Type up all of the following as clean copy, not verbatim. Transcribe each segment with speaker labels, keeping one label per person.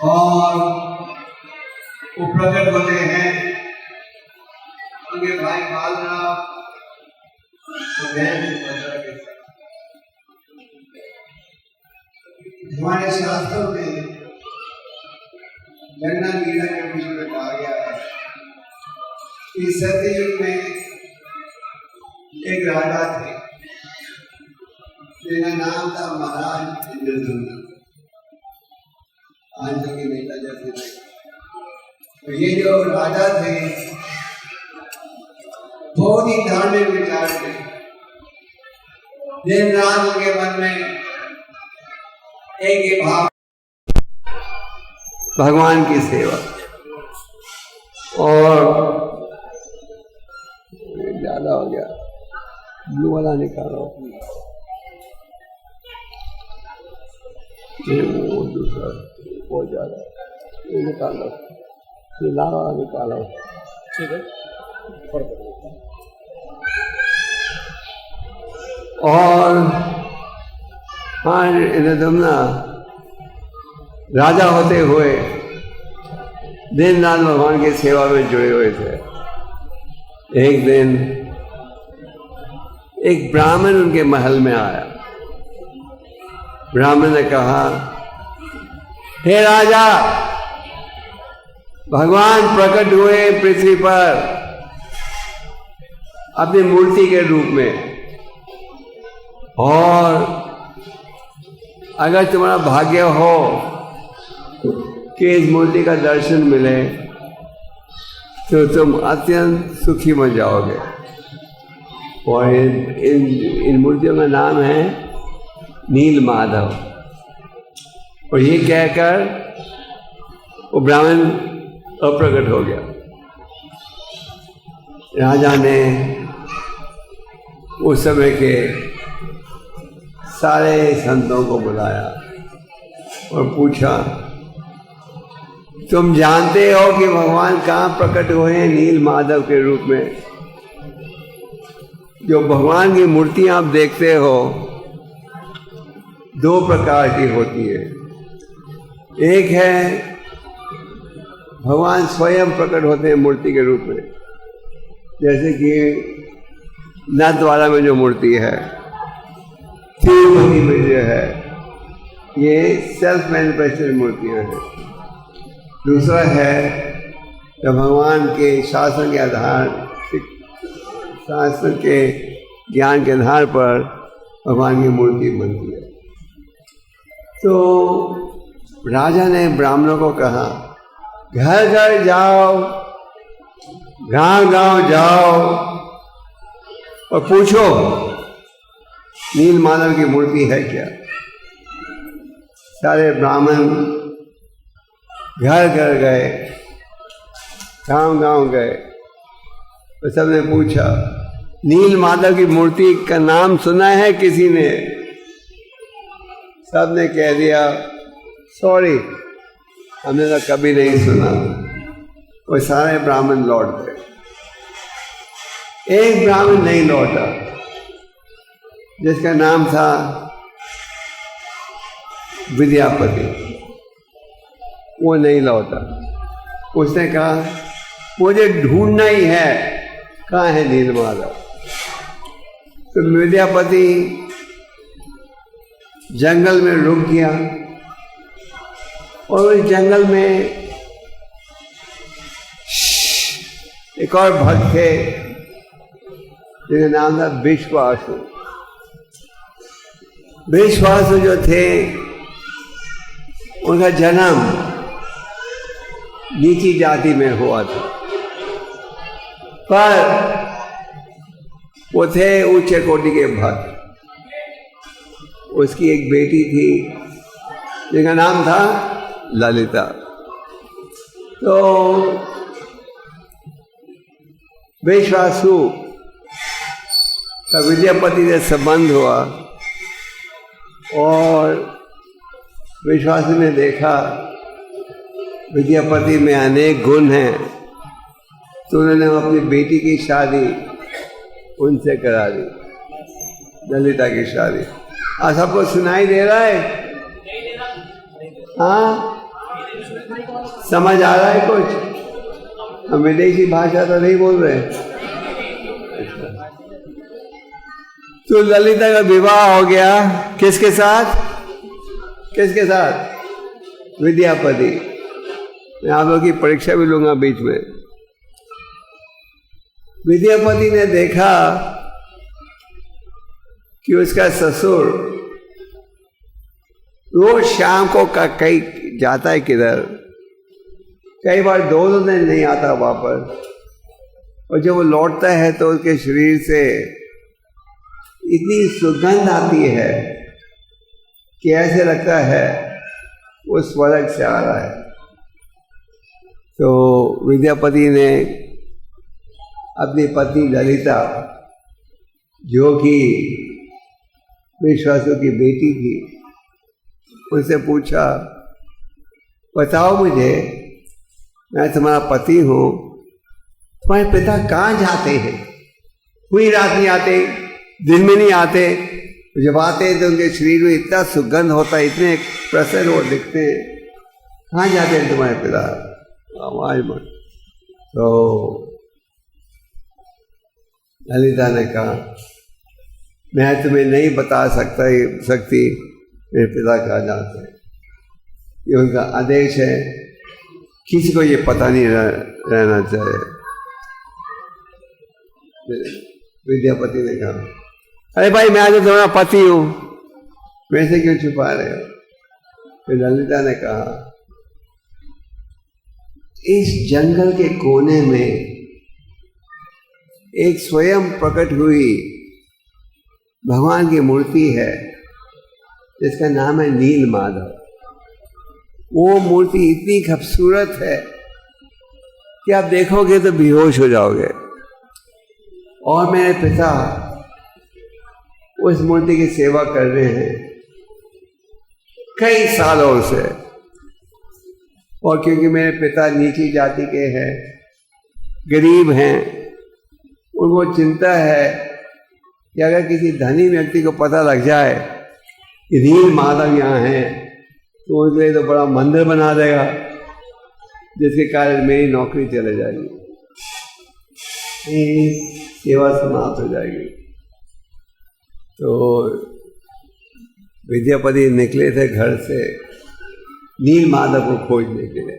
Speaker 1: और वो प्रकट होते हैं उनके भाई बालराम हमारे शास्त्रों में गन्ना लीला के विषय में कहा गया है कि सत्ययुग में एक राजा थे जिनका नाम था महाराज इंद्रद्युम्न। आज के नेता जैसे थे, तो ये जो राजा थे बहुत ही धार्मिक विचार थे। दिन रात उनके मन में एक ही भाव, भगवान की सेवा। और ज्यादा हो गया, ब्लू वाला निकालो, वो दूसरा वो ज्यादा ये निकालो, ये लावा निकालो, ठीक है। और हाँ, इंद्रद्युम्न राजा होते हुए दिन रात भगवान की सेवा में जुड़े हुए थे। एक दिन एक ब्राह्मण उनके महल में आया। ब्राह्मण ने कहा, हे राजा, भगवान प्रकट हुए पृथ्वी पर अपनी मूर्ति के रूप में, और अगर तुम्हारा भाग्य हो कि इस मूर्ति का दर्शन मिले तो तुम अत्यंत सुखी बन जाओगे। और इन मूर्तियों का नाम है नील माधव। और ये कहकर वो ब्राह्मण अप्रकट हो गया। राजा ने उस समय के सारे संतों को बुलाया और पूछा, तुम जानते हो कि भगवान कहाँ प्रकट हुए हैं? नील माधव के रूप में। जो भगवान की मूर्ति आप देखते हो दो प्रकार की होती है। एक है भगवान स्वयं प्रकट होते हैं मूर्ति के रूप में, जैसे कि नाथद्वारा में जो मूर्ति है, तिरुपति में जो है, ये सेल्फ मैनिफेस्टेड मूर्तियाँ हैं। दूसरा है जब भगवान के शासन के आधार, शासन के ज्ञान के आधार पर भगवान की मूर्ति बनती है। तो राजा ने ब्राह्मणों को कहा, घर घर जाओ, गांव गांव जाओ और पूछो नील माधव की मूर्ति है क्या। सारे ब्राह्मण घर घर गए, गांव गांव गए, तो सबने पूछा, नील माधव की मूर्ति का नाम सुना है किसी ने? सबने कह दिया, सॉरी, हमने तो कभी नहीं सुना। वो सारे ब्राह्मण लौट गए। एक ब्राह्मण नहीं लौटा, जिसका नाम था विद्यापति। वो नहीं लौटा। उसने कहा, मुझे ढूंढना ही है, कहाँ है नील माधव। तो विद्यापति जंगल में रुक गया और उस जंगल में एक और भक्त थे जिनका नाम था विश्वासु। विश्वासु जो थे, उनका जन्म नीची जाति में हुआ था, पर वो थे उच्च कोटि के भक्त। उसकी एक बेटी थी जिनका नाम था ललिता। तो विश्वासु तब विद्यापति से संबंध हुआ और विश्वासी ने देखा विद्यापति में अनेक गुण हैं, तो उन्होंने अपनी बेटी की शादी उनसे करा दी, ललिता की शादी। सबको सुनाई दे रहा है? हाँ, समझ आ रहा है कुछ? हम विदेशी भाषा तो नहीं बोल रहे। तो ललिता का विवाह हो गया किसके साथ? किसके साथ? विद्यापति। मैं आप लोगों की परीक्षा भी लूंगा बीच में। विद्यापति ने देखा कि उसका ससुर रोज शाम को कहीं जाता है किधर, कई बार 2 दिन नहीं आता वापस, और जब वो लौटता है तो उसके शरीर से इतनी सुगंध आती है कि ऐसे लगता है वो स्वर्ग से आ रहा है। तो विद्यापति ने अपनी पत्नी ललिता, जो कि विश्वासु की बेटी थी, उनसे पूछा, बताओ मुझे, मैं तुम्हारा पति हूँ, तुम्हारे पिता कहाँ जाते हैं? पूरी रात नहीं आते, दिन में नहीं आते, जब आते हैं तो उनके शरीर में इतना सुगंध होता है, इतने प्रसन्न वो दिखते हैं, कहाँ जाते हैं तुम्हारे पिता? आवाज मत। तो ललिता ने कहा, मैं तुम्हें नहीं बता सकती मेरे पिता कहाँ जाते हैं, ये उनका आदेश है, किसी को ये पता नहीं रहना चाहिए। विद्यापति ने कहा, अरे भाई मैं तो तुम्हारा पति हूँ, मेरे से क्यों छुपा रहे हो? फिर ललिता ने कहा, इस जंगल के कोने में एक स्वयं प्रकट हुई भगवान की मूर्ति है जिसका नाम है नील माधव। वो मूर्ति इतनी खूबसूरत है कि आप देखोगे तो बेहोश हो जाओगे। और मेरे पिता उस मूर्ति की सेवा कर रहे हैं कई सालों से, और क्योंकि मेरे पिता नीची जाति के हैं, गरीब हैं, उनको चिंता है कि अगर किसी धनी व्यक्ति को पता लग जाए कि नील माधव यहाँ हैं तो उनके लिए तो बड़ा मंदिर बना देगा, जिसके कारण मेरी नौकरी चले जाएगी, सेवा समाप्त हो जाएगी। तो विद्यापति निकले थे घर से नील माधव को खोजने के लिए।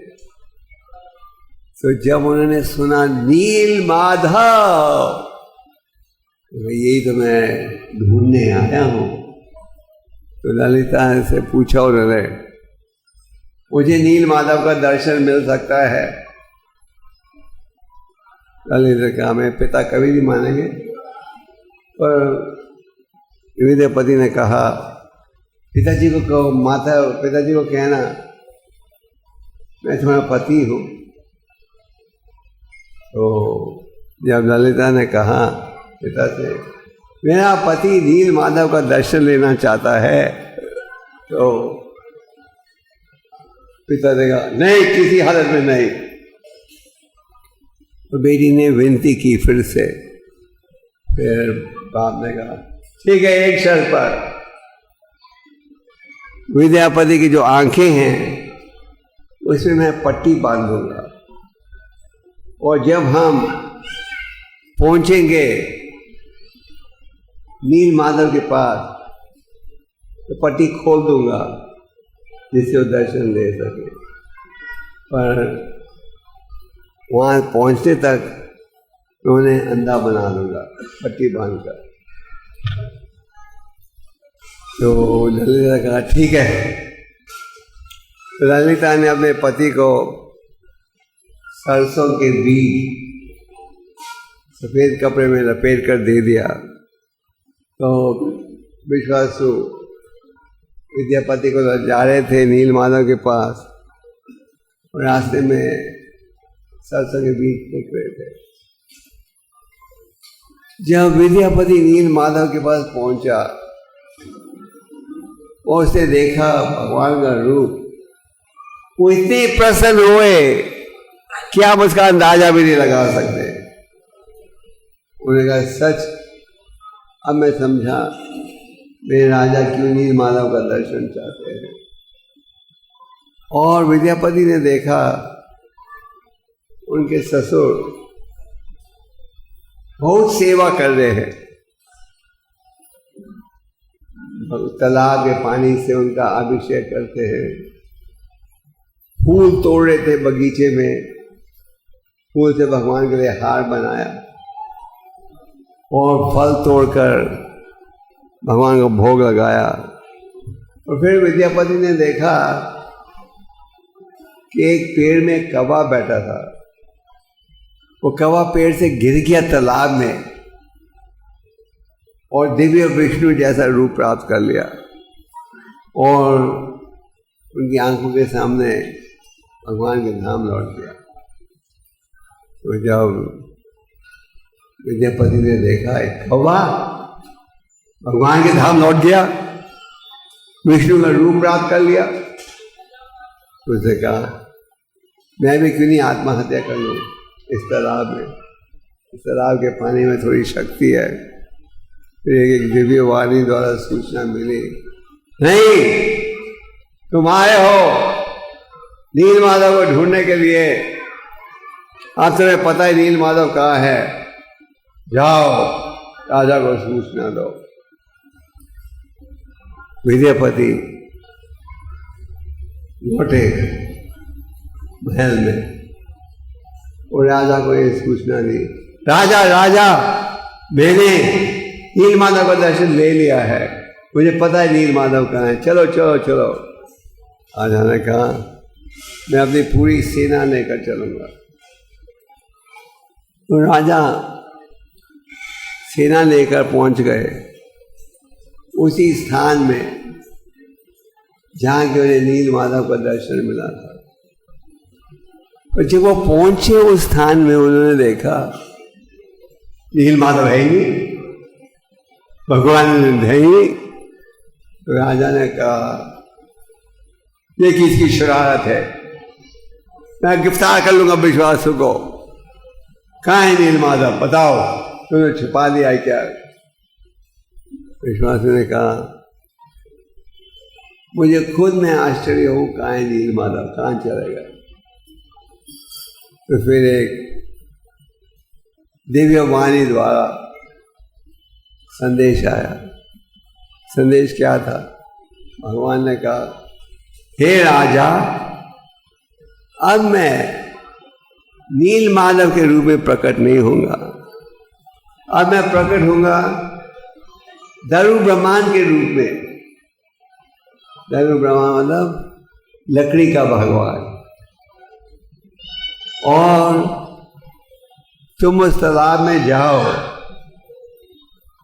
Speaker 1: तो जब उन्होंने सुना नील माधव, तो यही तो मैं ढूंढने आया हूँ, तो ललिता से पूछा उन्होंने, मुझे नील माधव का दर्शन मिल सकता है? ललिता कहा, मेरे पिता कभी नहीं मानेंगे। पर विद्यापति ने कहा, पिताजी को कहो, पिताजी को कहना मैं तुम्हारा पति हूँ। तो जब ललिता ने कहा पिता से, मेरा पति नील माधव का दर्शन लेना चाहता है, तो पिता ने कहा, नहीं, किसी हालत में नहीं। तो बेटी ने विनती की फिर से। फिर बाप ने कहा, ठीक है, एक शर्त पर, विद्यापति की जो आंखें हैं उसमें मैं पट्टी बांधूंगा, और जब हम पहुंचेंगे नील माधव के पास तो पट्टी खोल दूंगा जिससे वो दर्शन ले सके। पर वहाँ पहुँचने तक उन्हें अंधा बना दूंगा पट्टी बांधकर। तो ललिता ने कहा, ठीक है। तो ललिता ने अपने पति को सरसों के बीज सफेद कपड़े में लपेट कर दे दिया। तो विश्वासु विद्यापति को जा रहे थे नील माधव के पास, और रास्ते में सरसों के बीज फेंक रहे थे। जब विद्यापति नील माधव के पास पहुंचा और उसने देखा भगवान का रूप, वो इतने प्रसन्न हुए कि आप उसका अंदाजा भी नहीं लगा सकते। उन्होंने कहा सच, अब मैं समझा मेरे राजा क्यों नील माधव का दर्शन चाहते हैं। और विद्यापति ने देखा उनके ससुर बहुत सेवा कर रहे हैं, तालाब के पानी से उनका अभिषेक करते हैं, फूल तोड़ रहे थे बगीचे में, फूल से भगवान के लिए हार बनाया और फल तोड़कर भगवान को भोग लगाया। और फिर विद्यापति ने देखा कि एक पेड़ में कौवा बैठा था, वो कौवा पेड़ से गिर गया तालाब में और दिव्य विष्णु जैसा रूप प्राप्त कर लिया और उनकी आंखों के सामने भगवान के धाम लौट गया। तो जब विद्यापति ने देखा एक कौवा भगवान के धाम लौट गया, विष्णु का रूप प्राप्त कर लिया, तो उसने कहा मैं भी क्यों नहीं आत्महत्या कर लूँ इस तालाब में। इस तालाब के पानी में थोड़ी शक्ति है। फिर एक दिव्य वाणी द्वारा सूचना मिली, नहीं तुम आए हो नील माधव को ढूंढने के लिए, अब तुम्हें पता है नील माधव कहाँ है, जाओ राजा को सूचना दो। विद्यापति लौटे महल में और राजा को ये सूचना दी, राजा राजा मैंने नील माधव का दर्शन ले लिया है, मुझे पता है नील माधव कहाँ है, चलो चलो चलो। राजा ने कहा मैं अपनी पूरी सेना लेकर चलूंगा। तो राजा सेना लेकर पहुंच गए उसी स्थान में जहाँ के उन्हें नील माधव का दर्शन मिला था। और जब वो पहुंचे उस स्थान में उन्होंने देखा नील माधव है ही नहीं, भगवान है ही नहीं। तो राजा ने कहा ये किसकी शरारत है, मैं गिरफ्तार कर लूंगा विश्वासु को। कहाँ है नील माधव, बताओ तुमने छुपा दिया है क्या। विश्वासु ने कहा मुझे खुद में आश्चर्य हूं कहाँ है नील माधव, कहाँ चला गया। तो फिर एक दिव्य वाणी द्वारा संदेश आया। संदेश क्या था, भगवान ने कहा हे राजा अब मैं नील माधव के रूप में प्रकट नहीं होऊंगा, अब मैं प्रकट होऊंगा दारू ब्रह्मांड के रूप में। दारू ब्रह्मांड मतलब लकड़ी का भगवान। और तुम उस तालाब में जाओ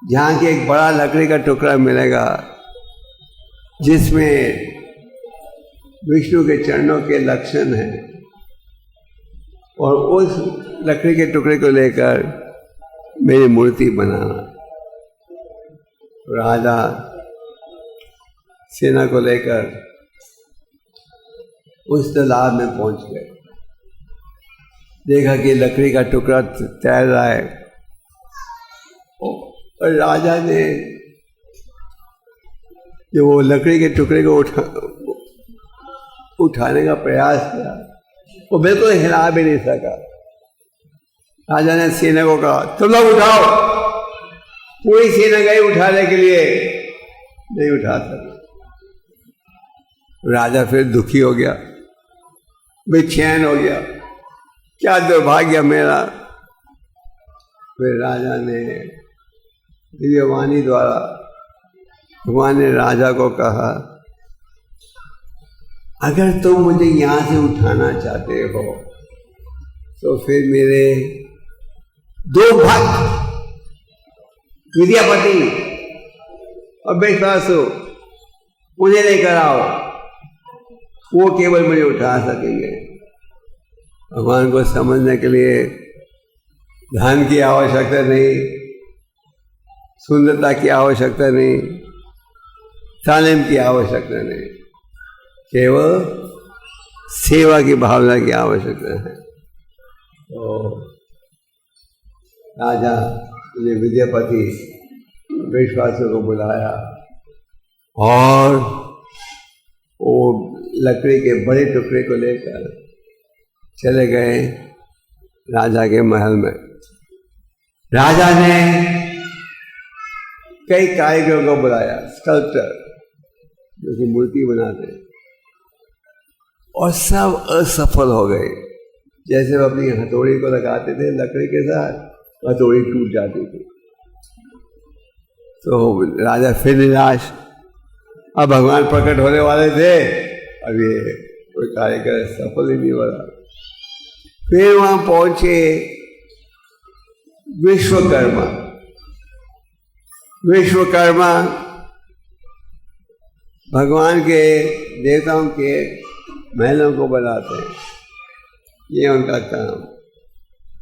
Speaker 1: जहाँ की एक बड़ा लकड़ी का टुकड़ा मिलेगा जिसमें विष्णु के चरणों के लक्षण हैं, और उस लकड़ी के टुकड़े को लेकर मेरी मूर्ति बनाना। राजा सेना को लेकर उस तालाब में पहुंच गए। देखा कि लकड़ी का टुकड़ा तैर रहा है और राजा ने जो वो लकड़ी के टुकड़े को उठाने का प्रयास किया, वो बिल्कुल हिला भी नहीं सका। राजा ने सेना को कहा तुम लोग उठाओ। पूरी सेना गई उठाने के लिए, नहीं उठा सका। राजा फिर दुखी हो गया, बेचैन हो गया, क्या दुर्भाग्य मेरा। फिर राजा ने दिव्यवाणी द्वारा भगवान ने राजा को कहा अगर तुम मुझे यहाँ से उठाना चाहते हो तो फिर मेरे दो भक्त विद्यापति और विश्वासु उन्हें लेकर आओ, वो केवल मुझे उठा सकेंगे। भगवान को समझने के लिए धन की आवश्यकता नहीं, सुंदरता की आवश्यकता नहीं, तालीम की आवश्यकता नहीं, केवल सेवा की भावना की आवश्यकता है। तो राजा ने विद्यापति विश्वासों को बुलाया और वो लकड़ी के बड़े टुकड़े को लेकर चले गए राजा के महल में। राजा ने कई कारीगरों को बुलाया, स्कल्पटर जो कि मूर्ति बनाते हैं, और सब असफल हो गए। जैसे वो अपनी हथौड़ी को लगाते थे लकड़ी के साथ, हथौड़ी टूट जाती थी। तो राजा फिर निराश, अब भगवान प्रकट होने वाले थे, अब ये कोई कार्यक्रम सफल ही नहीं हो रहा। फिर वहां पहुंचे विश्वकर्मा। विश्वकर्मा भगवान के देवताओं के महलों को बनाते हैं, ये उनका काम।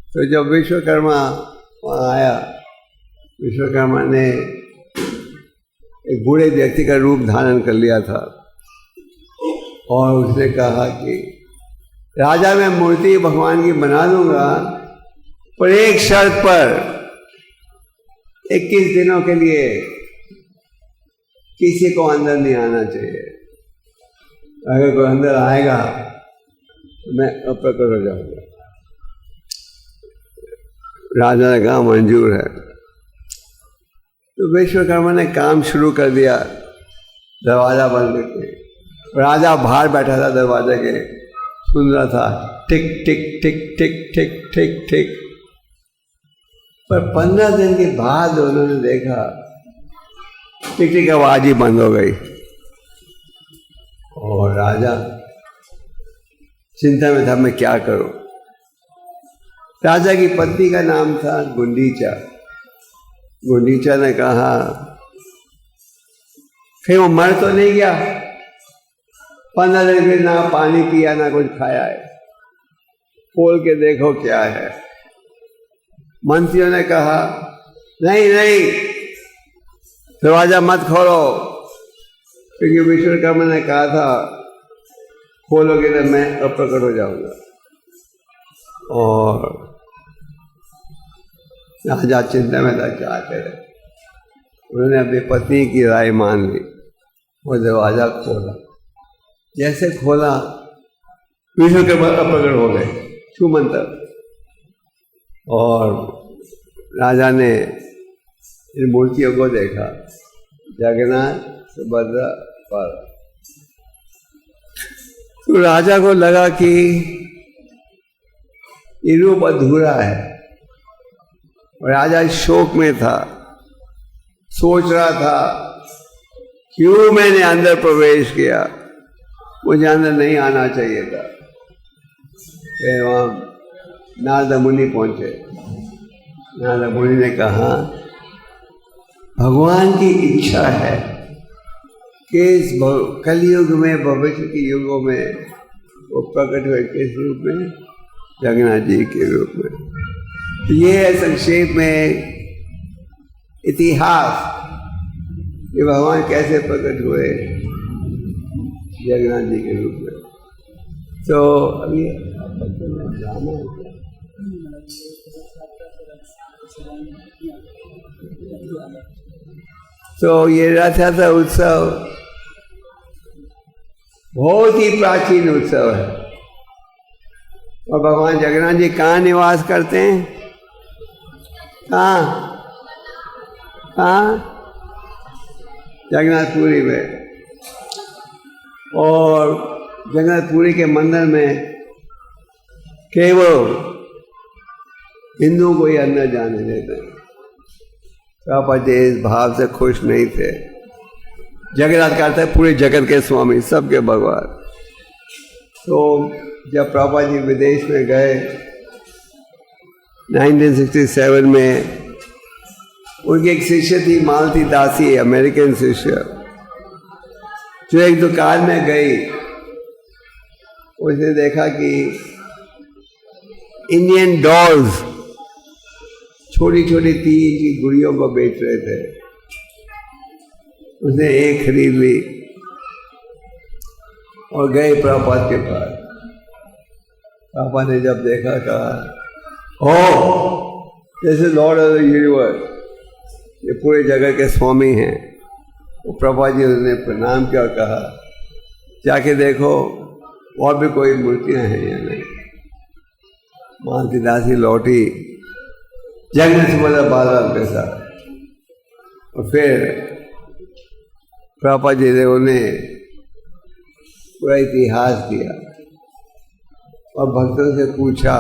Speaker 1: तो जब विश्वकर्मा वहाँ आया, विश्वकर्मा ने एक बूढ़े व्यक्ति का रूप धारण कर लिया था और उसने कहा कि राजा मैं मूर्ति भगवान की बना दूंगा, पर एक शर्त पर, 21 दिनों के लिए किसी को अंदर नहीं आना चाहिए। अगर कोई अंदर आएगा तो मैं अप्रकट हो जाऊंगा। राजा ने कहा मंजूर है। तो विश्वकर्मा ने काम शुरू कर दिया, दरवाजा बंद करके। राजा बाहर बैठा था दरवाजे के, सुन रहा था टिक टिक टिक टिक टिक टिक टिक। पर 15 दिन के बाद उन्होंने देखा टिक टिक आवाज ही बंद हो गई। और राजा चिंता में था, मैं क्या करूं। राजा की पत्नी का नाम था गुंडीचा। गुंडीचा ने कहा फिर वो मर तो नहीं गया, 15 दिन फिर ना पानी पिया ना कुछ खाया है, खोल के देखो क्या है। मंत्रियों ने कहा नहीं नहीं, दरवाजा मत खोलो, क्योंकि विश्वकर्मा ने कहा था खोलोगे तो मैं अप्रकट हो जाऊंगा। और राजा चिंता में था क्या करे। उन्होंने अपनी पत्नी की राय मान ली और दरवाजा खोला। जैसे खोला विश्वकर्मा अप्रकट हो गए छूमंतर। और राजा ने इन मूर्तियों को देखा, जगन्नाथ, सुभद्रा, पार्वती। तो राजा को लगा कि ये रूप अधूरा है। राजा शोक में था, सोच रहा था क्यों मैंने अंदर प्रवेश किया, मुझे अंदर नहीं आना चाहिए था। फिर वहाँ नारद मुनि पहुंचे। नारद मुनि ने कहा भगवान की इच्छा है कि इस कलयुग में, भविष्य के युगों में वो प्रकट हुए किस रूप में, जगन्नाथ जी के रूप में। ये है संक्षेप में इतिहास कि भगवान कैसे प्रकट हुए जगन्नाथ जी के रूप में। तो अभी जाना है क्या? तो ये रथ यात्रा उत्सव बहुत ही प्राचीन उत्सव है। और भगवान जगन्नाथ जी कहाँ निवास करते हैं? कहाँ? जगन्नाथपुरी में। और जगन्नाथपुरी के मंदिर में केवल हिंदुओं को ही अंदर जाने देते हैं। प्रभुपाद इस भाव से खुश नहीं थे। जगन्नाथ कहते हैं पूरे जगत के स्वामी, सबके भगवान। तो जब प्रभुपाद जी विदेश में गए 1967 में, उनकी एक शिष्य थी मालती दासी, अमेरिकन शिष्य, जो एक दुकान में गई। उसने देखा कि इंडियन डॉल्स छोटी छोटी 3 इंच की गुड़ियों को बेच रहे थे। उसने एक खरीद ली और गए प्रभुपाद के पास। पापा ने जब देखा कहा, oh this is lord of the universe, ये पूरे जगत के स्वामी हैं। वो प्रभुपाद जी ने प्रणाम किया और कहा, जाके देखो और भी कोई मूर्तियां हैं या नहीं। मालती दासी लौटी जंगल से बोला बाल के साथ, और फिर प्रभुपाद जी ने उन्हें पूरा इतिहास दिया और भक्तों से पूछा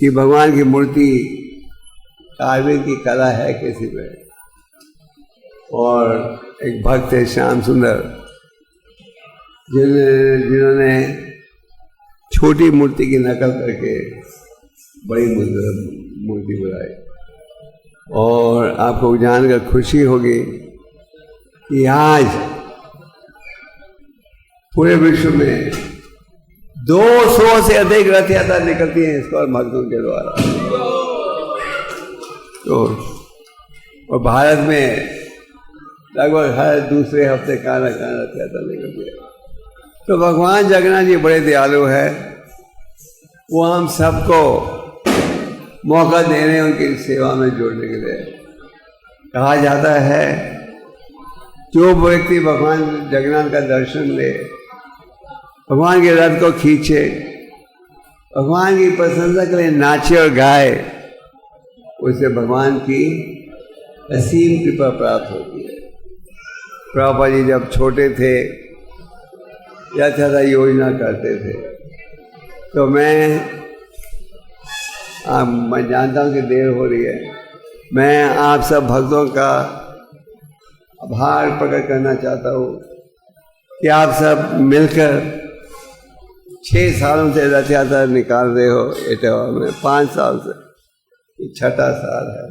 Speaker 1: कि भगवान की मूर्ति कार्विंग की कला है किसी में। और एक भक्त है श्याम सुंदर, जिन्होंने छोटी मूर्ति की नकल करके बड़ी मूर्ति बनाई। और आपको जानकर खुशी होगी कि आज पूरे विश्व में 200 से अधिक रथ यात्रा निकलती है इस पर भक्तों के द्वारा। तो और भारत में लगभग हर दूसरे हफ्ते कहाँ रथ यात्रा निकलती है। तो भगवान जगन्नाथ जी बड़े दयालु है, वो हम सबको मौका दे रहे हैं उनकी सेवा में जोड़ने के लिए। कहा जाता है जो व्यक्ति भगवान जगन्नाथ का दर्शन ले, भगवान के रथ को खींचे, भगवान की प्रशंसा के लिए नाचे और गाए, उसे भगवान की असीम कृपा प्राप्त होती है। प्रभुपाद जी जब छोटे थे रथ यात्रा योजना करते थे, तो मैं जानता हूँ कि देर हो रही है, मैं आप सब भक्तों का आभार प्रकट करना चाहता हूँ कि आप सब मिलकर 6 सालों से रथ यात्रा निकाल रहे हो इटावा में, 5 साल से, 6ठा साल है।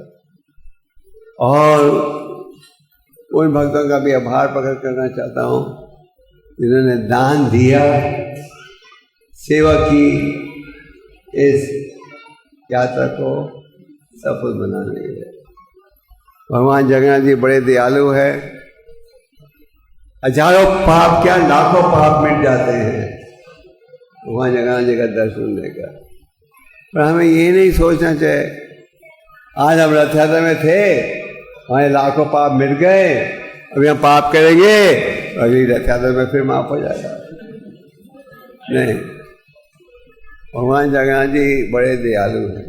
Speaker 1: और उन भक्तों का भी आभार प्रकट करना चाहता हूँ जिन्होंने दान दिया, सेवा की इस यात्रा को सफल बनाने के लिए। भगवान जगन्नाथ जी बड़े दयालु है, हजारों पाप क्या लाखों पाप मिट जाते हैं भगवान जगन्नाथ जी का दर्शन देकर। पर हमें ये नहीं सोचना चाहिए आज हम रथ यात्रा में थे, हमारे लाखों पाप मिट गए, अभी हम पाप करेंगे अगली रथ यात्रा में फिर माफ हो जाएगा। नहीं, भगवान जगन्नाथ जी बड़े दयालु हैं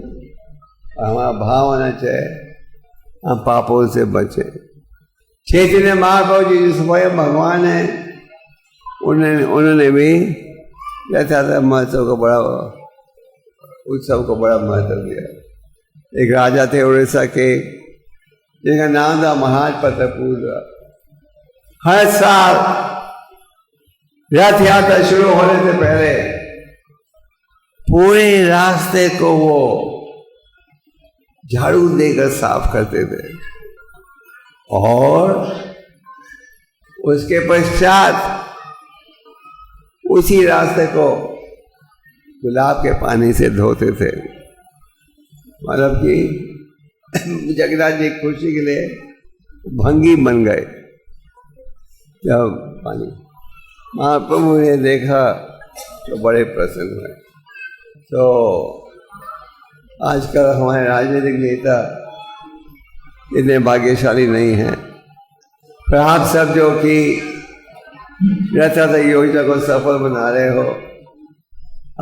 Speaker 1: और हमारा भाव होना चाहिए हम पापों से बचे। चैतन्य महाप्रभु जी जो स्वयं भगवान है, उन्होंने भी रथ यात्रा महत्व को बड़ा, उत्सव को बड़ा महत्व दिया। एक राजा थे उड़ीसा के जिनका नाम था महाराज प्रतापूर। हर साल रथ यात्रा शुरू होने से पहले पूरे रास्ते को वो झाड़ू देकर साफ करते थे और उसके पश्चात उसी रास्ते को गुलाब के पानी से धोते थे। मतलब कि जगन्नाथ जी खुशी के लिए भंगी बन गए। जब पानी महाप्रभु ने देखा तो बड़े प्रसन्न हुए। तो आजकल हमारे राजनीतिक नेता इतने भाग्यशाली नहीं हैं, पर आप सब जो कि रथ यात्रा योजना को सफल बना रहे हो,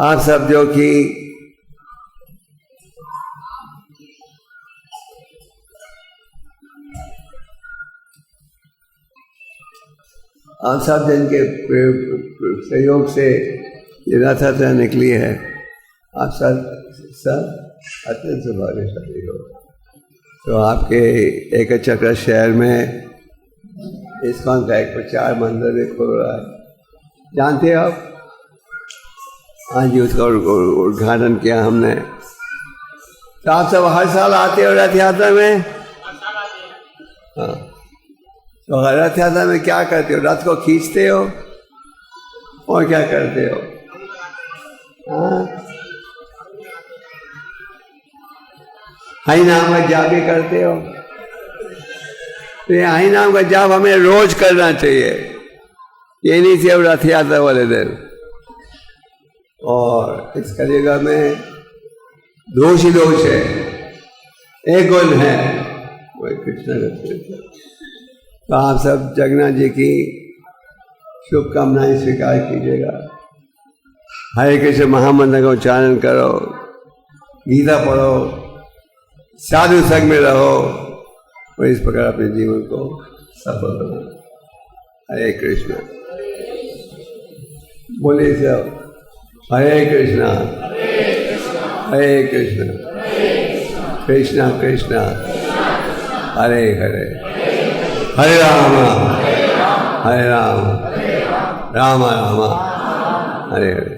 Speaker 1: आप सब जो कि आप सब जिनके सहयोग से ये रथ यात्रा निकली है, आप सब अत्यंत सौभाग्यशाली हो। तो आपके एक चक्र शहर में इस्कॉन का एक प्रचार मंदिर भी खुल रहा है, जानते हो आप? हाँ जी, उसका उद्घाटन किया हमने। तो आप सब हर साल आते हो रथ यात्रा में? हाँ। तो रथ यात्रा में क्या करते हो? रथ को खींचते हो और क्या करते हो? हाँ, हरि नाम का जाप भी करते हो? तो ये हरि नाम का जाप हमें रोज करना चाहिए, ये नहीं सिर्फ रथ यात्रा वाले दिन। और इस कलियुग में दोष ही दोष है, एक गुण है, वही कृष्ण का। तो आप सब जगन्नाथ जी की शुभकामनाएं स्वीकार कीजिएगा। हरे कृष्ण महामंत्र का उच्चारण करो, गीता पढ़ो, साधु संग में रहो और इस प्रकार अपने जीवन को सफल करो। हरे कृष्ण। बोलिए सब हरे कृष्णा हरे कृष्ण कृष्णा कृष्णा हरे हरे, हरे राम राम राम राम हरे हरे।